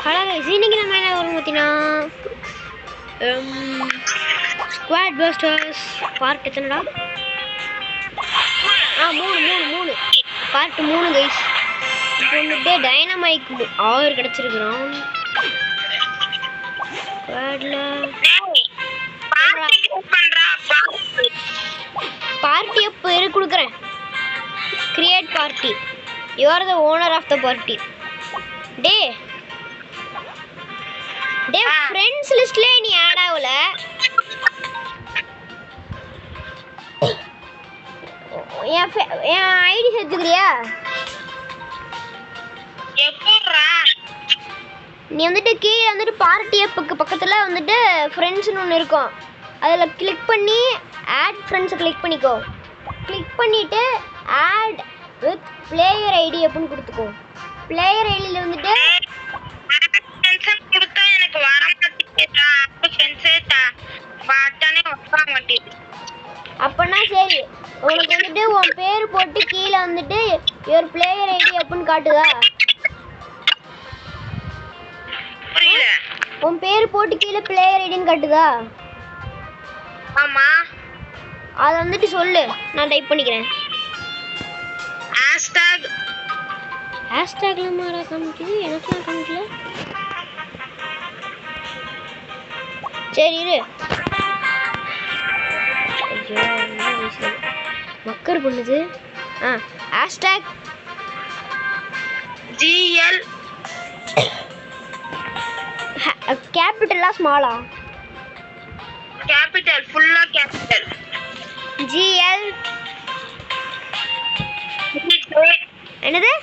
Hello guys, இன்னைக்கு நம்ம என்ன வரும் பார்த்தீங்கன்னா ஸ்குவாட் பஸ்டர்ஸ் பார்ட் எத்தனைடா? மூணு பார்ட் 3 கைஸ். இப்போ வந்துட்டு டைனமைக் 6 கிடச்சிருக்கிறோம். பார்ட்டி எப்போ கொடுக்குறேன். Create party. You are the owner of the party. டே ஃப்ரெண்ட்ஸ் லிஸ்ட்ல நீ ஆட் ஆகல. என் ஐடி சேர்த்துக்கிறியா? நீ வந்துட்டு கீழே வந்துட்டு பார்ட்டி ஆப்புக்கு பக்கத்தில் வந்துட்டு ஃப்ரெண்ட்ஸ்னு ஒன்று இருக்கும். அதில் கிளிக் பண்ணி ஆட் ஃப்ரெண்ட்ஸை கிளிக் பண்ணிக்கோ. கிளிக் பண்ணிவிட்டு ஆட் வித் பிளேயர் ஐடி அப்படின்னு கொடுத்துக்கோ. பிளேயர் ஐடியில் வந்துட்டு அப்பனா சரி, உனக்கு வந்துட்டு உன் பேர் போட்டு கீழே வந்துட்டு யுவர் பிளேயர் ஐடி அப்படின்னு காட்டுதா? உன் பேர் போட்டு கீழே பிளேயர் ஐடின்னு காட்டுதா? ஆமா. அதை வந்துட்டு சொல்லு, நான் டைப் பண்ணிக்கிறேன். ஹேஷ்டேக்ல மாறா காமிக்குது, எனக்குலாம் காமிக்கல. சரி இரு. மக்கர் பண்ணுது. Hashtag GL கேபிட்டலா ஸ்மாலா? கேபிட்டல், ஃபுல்லா கேபிட்டல். GL என்னது?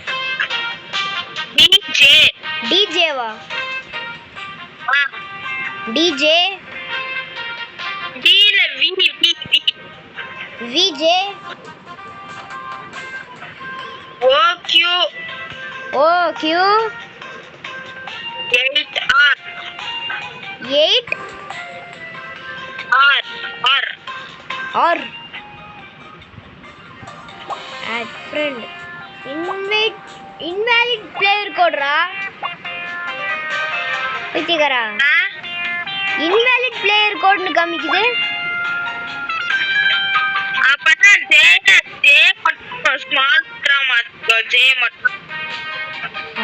DJவா? DJ Dல VJ OQ 8R 8R add friend invalid player code ரா பைத்தியக்காரா. invalid player code னு காமிக்குது. அப்பனா J மட்டும் ஸ்மால் கிராமா J மட்டும்.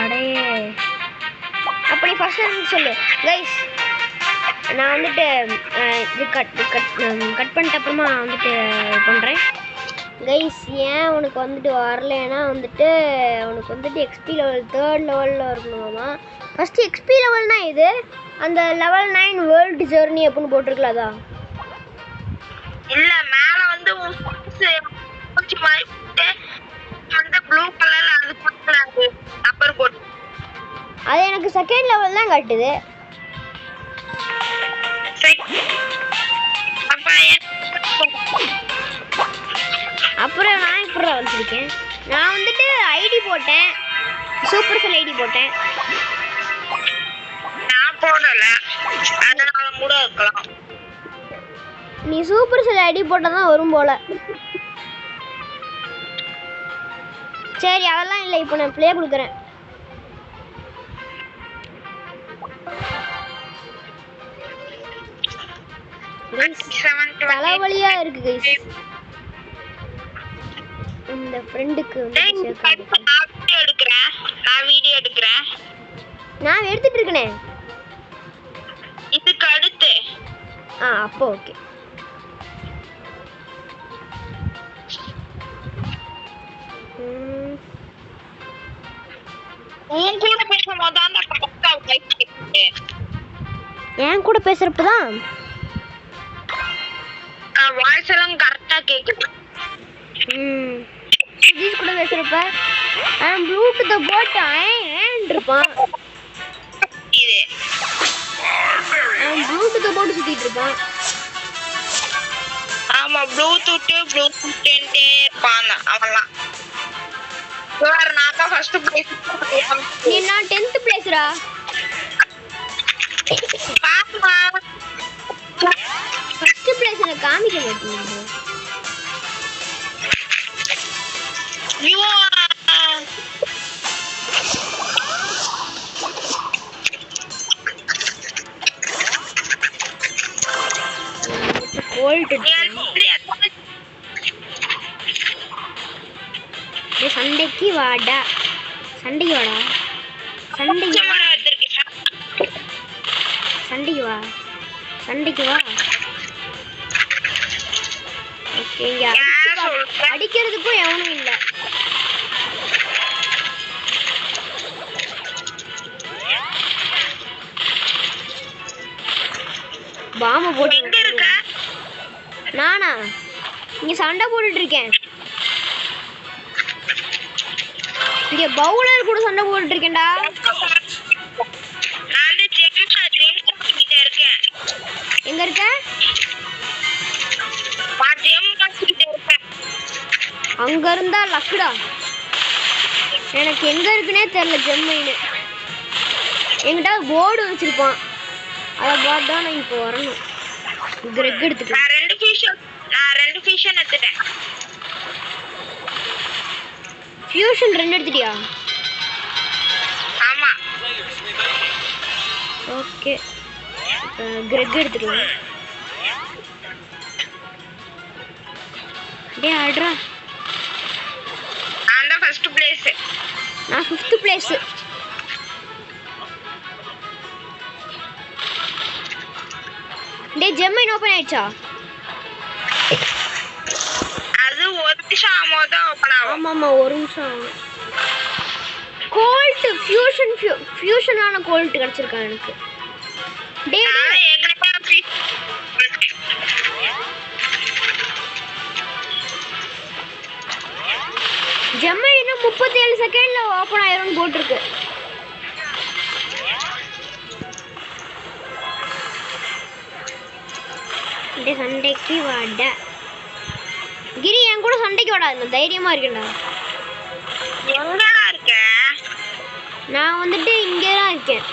அடே அப்படி ஃபர்ஸ்ட் சொல்லு கைஸ். நான் வந்துட்டு இது கட் பண்ணிட்ட அப்புறமா வந்துட்டு பண்ணுறேன் கைஸ். ஏன் உனக்கு வந்துட்டு வரலைன்னா வந்துட்டு உனக்கு வந்துட்டு எக்ஸ்பி லெவல் 3rd லெவலில் இருக்கணுமாமா. ஃபஸ்ட்டு எக்ஸ்பி லெவல்னா இது அந்த level 9 வேர்ல்டு ஜெர்னி அப்படின்னு போட்டிருக்கலாம். அதான் இல்ல, மேல வந்து பூச்சி மாதிரி வந்து ப்ளூ கலர்ல அது போட்டுறாங்க நம்பர் போட்டு. அது எனக்கு செகண்ட் லெவல் தான் காட்டுது. அப்புறம் நான் இப்படி வச்சிருக்கேன். நான் வந்துட்டு ஐடி போட்டேன், சூப்பர் செல் ஐடி போட்டேன். நான் போடல, அதனால கூட இருக்கலாம். நீ சூப்பர் செல் ஐடி போட்டால் தான் வரும் போல. சரி அதெல்லாம் இல்லை, இப்போ நான் ப்ளே கொடுக்குறேன். தலைவலியா இருக்கு கைஸ். இந்த ஃப்ரெண்டுக்கு நான் எடுத்துட்டு இருக்கனே. இதுக்கு அடுத்து அப்போ ஓகே. என் கூட பேசுறப்பதான் வாய்ஸ் எல்லாம் கரெக்டா கேக்குது. சுதீஷ் கூட பேசுறப்ப ப்ளூடூத் போட்டு இருப்பான். ப்ளூடூத் போட்டு சுத்திட்டு இருப்பான். ஆமா, ப்ளூடூத் இருப்பான் அவன்லாம். நான் தான் ஃபர்ஸ்ட் பிளேஸ். நீ நான் 10th பிளேஸ்ரா. பாப்பா ஃபர்ஸ்ட் பிளேஸ் எனக்கு காமிக்க மாட்டேங்குது. கோல்ட் சண்டைக்கு வாடா சண்டைக்கு வாடா சண்டைக்கு வா சண்டைக்கு வா சண்டைக்கு வா ஓகே இங்க அடிக்கிறதுக்கும் எவனும் இல்லை பாம்பை போட்டு நானா இங்க சண்டை போட்டுட்டு இருக்கேன் இங்க பவுலர் கூட சண்டை போட்டுட்டு இருக்கேன்டா எங்க இருக்க அங்க இருந்தா லக்குடா எனக்கு எங்க இருக்குன்னே தெரியல ஜெம்மைன்னு என்கிட்ட போர்டு வச்சிருப்பான் அதை பார்த்து தான் நான் இப்போ வரணும் கிரெக் எடுத்துட்டு நான் ரெண்டு ஃபியூஷன் எடுத்துட்டேன் ஃபியூஷன் 2 எடுத்துட்டியா ஆமா ஓகே கிரெக் எடுத்துக்கலாம் டேய் ஆடுறா நான் தான் ஃபர்ஸ்ட் பிளேஸ் நான் 5th பிளேஸ் டேய் ஜெம்மைன் ஓபன் ஆயிடுச்சா அது ஒரு நிமிஷம் ஆகும்போது தான் ஓபன் ஆகும் ஆமா ஒரு நிமிஷம் கோல்ட் ஃபியூஷனான கோல்ட் கிடைச்சிருக்கா எனக்கு டேய் நான் ஏற்கனவே ஜெம்மைன் இன்னும் 37 செகண்ட்ல ஓபன் ஆயிரும்னு போட்டுருக்கு டேய் சண்டைக்கு வாடா கிரி என் கூட சண்டைக்கு வாடா நான் தைரியமா இருக்கேன்டா எங்கடா இருக்க நான் வந்துட்டு இங்கே தான் இருக்கேன்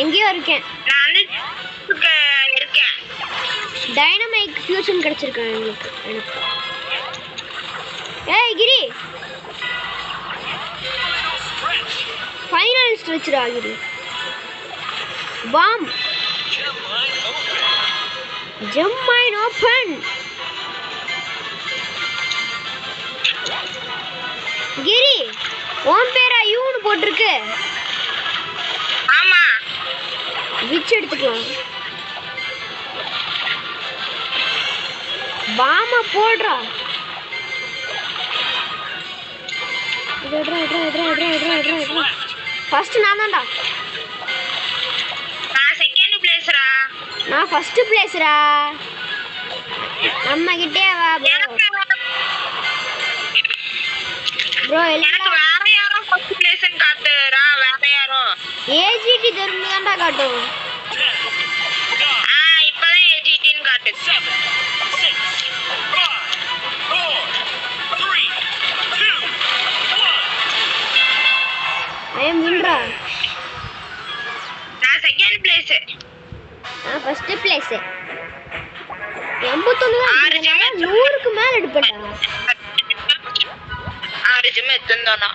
எங்கேயோ இருக்கேன் நான் வந்து இருக்கேன் டைனமைக் ஃபியூஷன் கிடைச்சிருக்கேன் எனக்கு ஏய் கிரி ஃபைனல் ஸ்ட்ரெச்சர் ஆகிடு பாம் ஜெம்மைன் ஓபன் கிரி உன் பேரா யூன்னு போட்டிருக்கு ஆமா விச் எடுத்துக்கலாம் பாமா போடுறா ஃபர்ஸ்ட் நான் தான்டா நான் செகண்ட் பிளேஸ்ரா நான் ஃபர்ஸ்ட் பிளேஸ்ரா நம்ம கிட்டே வா ப்ரோ எனக்கு வேற யாரோ ஃபர்ஸ்ட் பிளேஸ்னு காட்டுறா வேற யாரோ ஏஜிடி தெரிஞ்சு தான்டா காட்டும் இப்பதான் ஏஜிடின்னு காட்டுது 7, 6, 5, 4, 3, 2, 1. ஐ அம் வின்ரா நான் செகண்ட் பிளேஸ் நான் ஃபர்ஸ்ட் பிளேஸ் 89 தான் 100க்கு மேல எடுப்பேன்டா 6 ஜிம் எடுத்துட்டோம்னா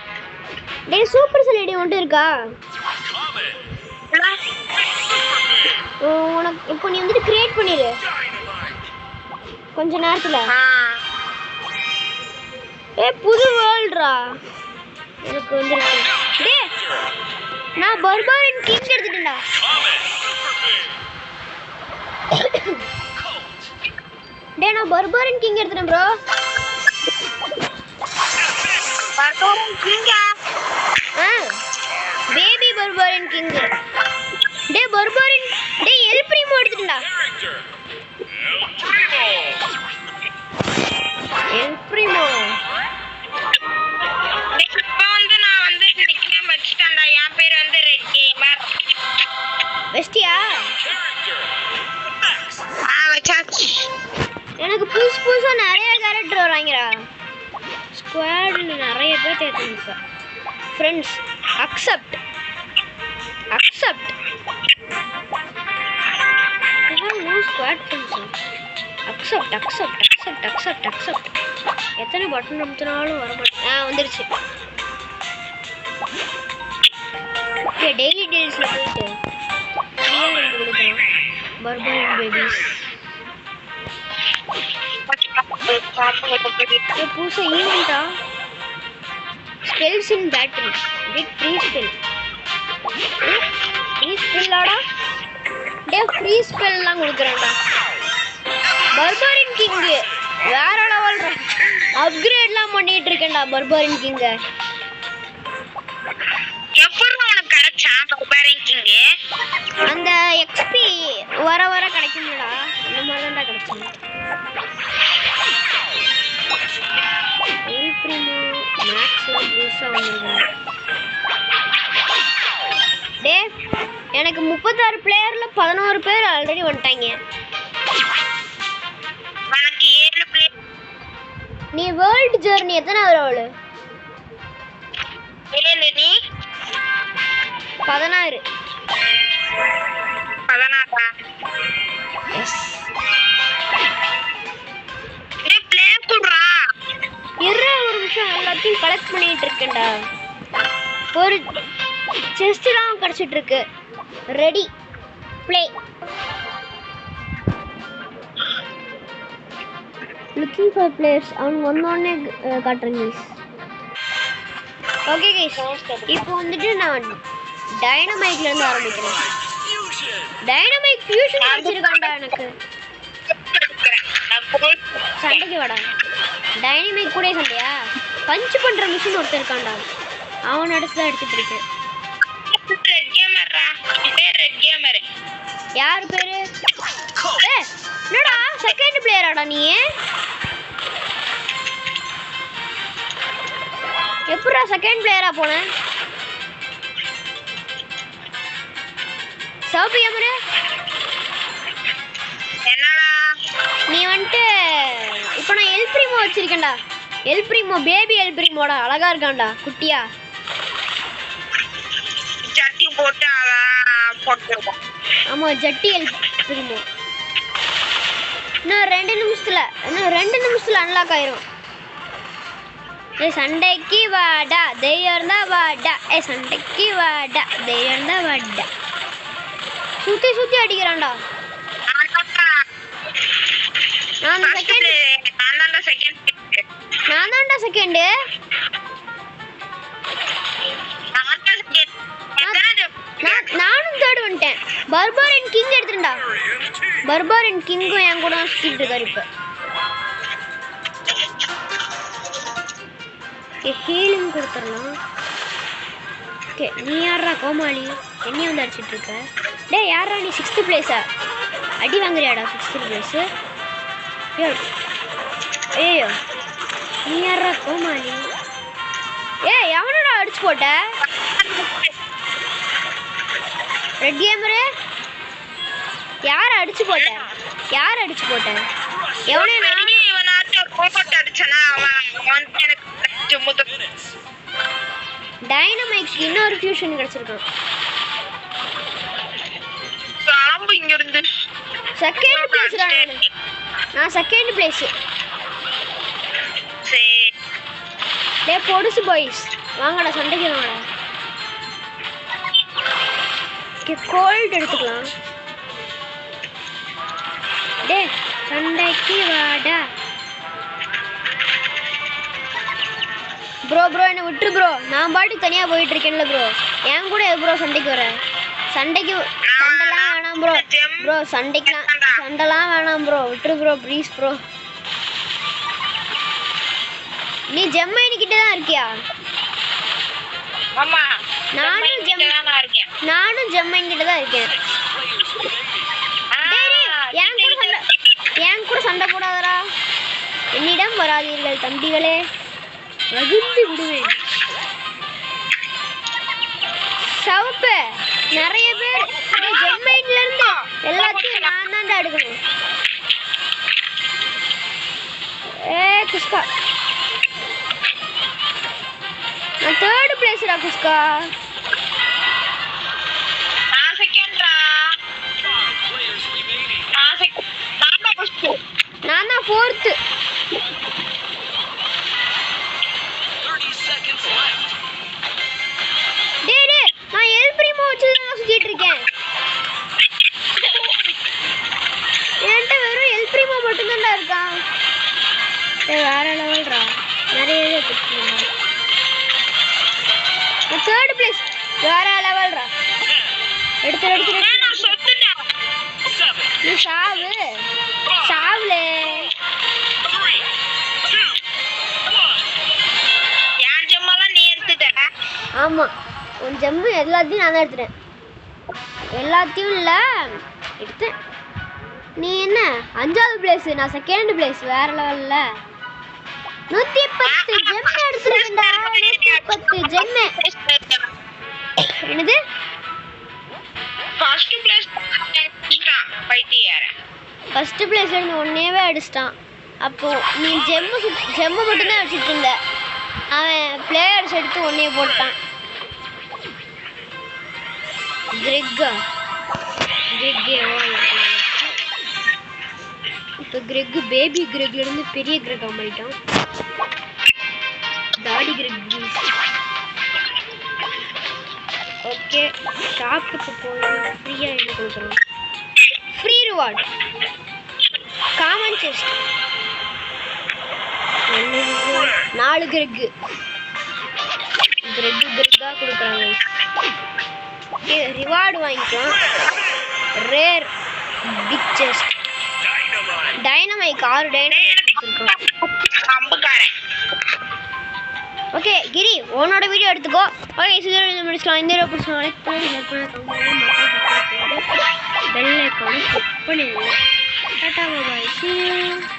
டேய் சூப்பர் செல் ஐடி ஒன்று இருக்கா உனக்கு இப்போ நீ வந்துட்டு கிரியேட் பண்ணிரு கொஞ்ச நேரத்துல புது வேர்ல்ட்ரா எனக்கு வந்துருக்கு டேய் நான் பர்பாரியன் கிங் எடுத்துட்டேன்டா டேய் நான் பர்பாரியன் கிங் எடுத்துட்டேன் ப்ரோ பேபி பர்பாரியன் கிங் டேய் பர்பாரியன் டேய் எல் பிரிமோ எடுத்துட்டேன்டா எல் பிரிமோ வந்து நான் வந்து நிக்னேம் வச்சிட்டேன்டா என் பேர் வந்து ரெட் கேமர் வெஸ்டியா வச்சாச்சு எனக்கு புதுசா நிறைய கேரக்டர் வராங்கடா ஸ்குவாட்ல நிறைய பேர் தேடுங்க sir friends accept no squad friends accept எத்தனை பட்டன் அமுத்தினாலும் வர மாட்டேன் வந்துருச்சு ஓகே டெய்லி டேஸ்ல போயிட்டு ஃப்ரீயா ரெண்டு கொடுக்கலாம் பர்பாரியன் பேபிஸ் இது புதுசா ஈவெண்டா? Spells in battle. Get free spell. Free ஸ்பெல்லாடா? டேய் ஃப்ரீ ஸ்பெல்லாம் கொடுக்குறான்டா. பர்பாரின் கிங் வேற லெவல்ரா. அப்கிரேட்லாம் பண்ணிட்டு இருக்கேன்டா பர்பாரின் கிங். எப்படி உனக்கு கிடைச்சா பர்பாரின் கிங்? அந்த எக்ஸ்பி வர வர கிடைக்கும்டா. அந்த மாதிரி தான்டா கிடைச்சது. எல் பிரிமோ மேக்ஸ்ல புதுசா வந்திருக்காங்க. டே எனக்கு 36 பிளேயர்ல 11 பேர் ஆல்ரெடி வந்துட்டாங்க. உனக்கு 7 பிளேயர். நீ வேர்ல்ட் ஜர்னி எத்தனாவது ரோல்? 7 நீ 16. 16. எஸ். ஏய் ப்ளே குடுறா. ஒரு நிமிஷம் எல்லாத்தையும் கலெக்ட் பண்ணிட்டு இருக்கேன்டா. ஒரு செஸ்ட்லாம் கிடைச்சிட்டு இருக்கு. Ready play. Looking for players. அவன் ஒன்னே காட்டுறேன் கைஸ். ஓகே கைஸ், இப்போ வந்துட்டு நான் டைனமைக்ல இருந்து ஆரம்பிக்கிறேன். Fusion. டைனமைக் ஃபியூஷன் கிடைச்சிருக்கான்டா எனக்கு. நான் போய் சண்டைக்கு வாடா. டைனமைக் கூட சண்டையா? பஞ்ச் பண்ற மிஷின் ஒருத்தர் இருக்கான்டா. அவன் அடிச்சுதான் எடுத்துட்டு இருக்கேன். Red camera. பேர் ரெட் கேமர். யார் பேரு? என்னடா செகண்ட் பிளேயராடா நீ? எப்படா செகண்ட் பிளேயரா போன? சவுப்பு கேமரு என்னடா? நீ வந்துட்டு இப்போ நான் எல் பிரிமோ வச்சிருக்கேன்டா. எல் பிரிமோ பேபி எல் பிரிமோடா. அழகா இருக்கான்டா குட்டியா. சட்டி போட்டு அதான் போட்டுருக்கோம். ஆமா ஜட்டி எல் பிரிமோ. இன்னும் 2 நிமிஷத்துல அன்லாக் ஆயிரும். சண்டைக்கு வாடா தைரியம் இருந்தா வாடா. சண்டைக்கு வாடா தைரியம் இருந்தா வாடா. சுத்தி சுத்தி அடிக்கிறான்டா. நான் தான்டா செகண்ட். நானும் தேர்ட் வந்துட்டேன். பர்பாரின் கிங் எடுத்துட்டா. பர்பாரின் கிங்கும் என் கூட தான் சுத்திட்டு இருக்காரு இப்ப. ஹீலிங் கொடுத்துடலாம். ஓகே, நீ யாரா கோமாளி? என்னையும் வந்து அடிச்சிட்டு இருக்க. டே யாரா நீ? 6th பிளேஸா? அடி வாங்குறியாடா 6th பிளேஸ்? ஐயோ நீ யாரா கோமாளி? எவனடா அடிச்சு போட்ட? ரெட் கேமரு யார அடிச்சு போட்ட? எவனே? நானே அடிச்சனா அவன் எனக்கு டைனமைக் இன்னொரு ஃபியூஷன் கிடைச்சிருக்கான். சாம்பு இங்க இருந்து செகண்ட் பிளேஸ் தான். நான் செகண்ட் பிளேஸ். சரி டே பொடுசு பாய்ஸ் வாங்கடா சண்டைக்கு வாங்கடா. கோல்ட் எடுத்துக்கலாம். டே சண்டைக்கு வாடா. ப்ரோ என்னை விட்டுரு ப்ரோ. நான் பாட்டுக்கு தனியாக போயிட்டு இருக்கேன்ல ப்ரோ. என் கூட ப்ரோ சண்டைக்கு வர. சண்டைலாம் வேணாம் ப்ரோ. சண்டைலாம் வேணாம் ப்ரோ. விட்டுரு ப்ரோ ப்ளீஸ் ப்ரோ. நீ ஜெம்மைனி கிட்ட தான் இருக்கியா? ஆமா நானும் ஜெம்மைனி கிட்ட தான் இருக்கேன். என் கூட சண்டை போடாதடா. என்னிடம் வராதீர்கள் தம்பிகளே, வகிந்து விடுவேன். சவுப்பு நிறைய பேர் ஜெம்மைன்ல இருந்து எல்லாத்தையும் நான் தான்டா எடுக்கணும். குஸ்கா நான் தேர்ட் பிளேஸ்டா. குஸ்கா நான் செகண்ட்ரா. நான் தான் ஃபோர்த்து. 30 seconds left. டேய் நான் எல் பிரிமோ வச்சு தான் சுத்திட்டு இருக்கேன். என்கிட்ட வெறும் எல் பிரிமோ மட்டும் தான் இருக்கான். வேற லெவல்ரா. எடுத்து நான் சொத்துட்டேன். 7, நீ சாவு சாவுல 3, 2, 1. என் ஜெம்மெல்லாம் நீ எடுத்துட்ட. ஆமா உன் ஜம்பு எல்லாத்தையும் நான் தான் எடுத்துட்டேன். எல்லாத்தையும் இல்லை எடுத்தேன். நீ என்ன 5வது பிளேஸ், நான் 2nd பிளேஸ். வேற லெவல்ல 110 ஜெம் எடுத்துருக்கேன்டா. 110 ஜெம். என்னது ஃபர்ஸ்ட் பிளேஸ் பைத்தியார. ஃபர்ஸ்ட் பிளேஸ்ல இருந்து ஒன்னேவே அடிச்சிட்டான். அப்போ நீ ஜெம்மு மட்டும்தான் அடிச்சிட்டு இருந்த. அவன் பிளேயர்ஸ் எடுத்து ஒன்னே போட்டான். கிரெக்கா இப்போ கிரெக் பேபி கிரெக்ல இருந்து பெரிய கிரெக்கா மாறிட்டான். தாடி கிரெக். ஓகே ஷாப்புக்கு போய் ஃப்ரீயா என்ன கொடுக்குறோம்? ஃப்ரீ ரிவார்ட் காமன் செஸ்ட் 4 கிரெக்கு கிரெக்கா கொடுக்குறாங்க. ஓகே ரிவார்டு வாங்கிக்கலாம். ரேர் பிக் செஸ்ட் டைனமைக் 6 டைனமைக் கொடுத்துருக்கோம். அம்புக்காரன். ஓகே கிரி உன்னோட வீடியோ எடுத்துக்கோ. ஓகே இது முடிச்சுக்கலாம். இந்த வீடியோ பிடிச்சா லைக் பண்ணி ஷேர் பண்ணி பெல் ஐகானை கிளிக் பண்ணிடுங்க. Tata bye bye. See you.